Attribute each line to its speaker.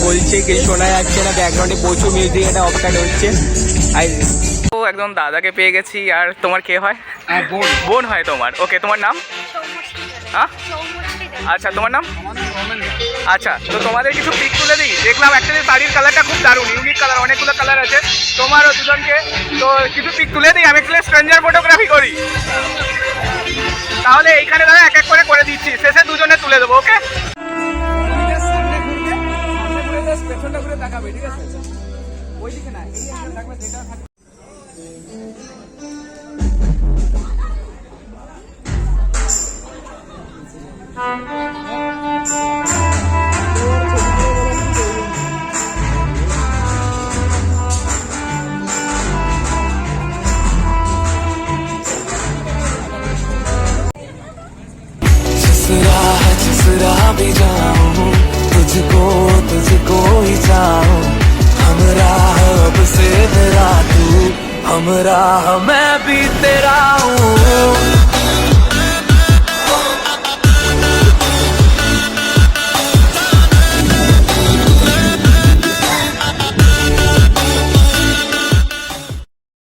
Speaker 1: বলছে, কিছু শোনা যাচ্ছে না, ব্যাকগ্রাউন্ডে প্রচুর মিউজিক এটা অপকাট হচ্ছে।
Speaker 2: তো একদম দাদাকে পেয়ে গেছি। আর তোমার কে হয়? বোন হয় তোমার। ওকে, তোমার নাম? হ্যাঁ, আচ্ছা, তোমার নাম? আচ্ছা, তো তোমাদের কিছু পিক তুলে দিই। দেখলাম অ্যাকচুয়ালি শাড়ির কালারটা খুব দারুণ, ইউনিক কালার, অনেকগুলো কালার আছে তোমারও দুজনকে। তো কিছু পিক তুলে দিই, আমি একচুয়ালি স্ট্রেঞ্জার ফটোগ্রাফি করি। তাহলে এইখানে দাদা এক এক করে দিচ্ছি, শেষে দুজনে তুলে দেবো। ওকে, পেছনটা ঘুরে তাকাবে, ঠিক আছে? ওইদিকে না, এই অ্যাঙ্গেল থাকবে, যেটা থাকবে।
Speaker 3: जिस राह भी जाऊं तुझको ही चाहूं। हमराह अब से मेरा तू, हमराह मैं भी तेरा हूँ।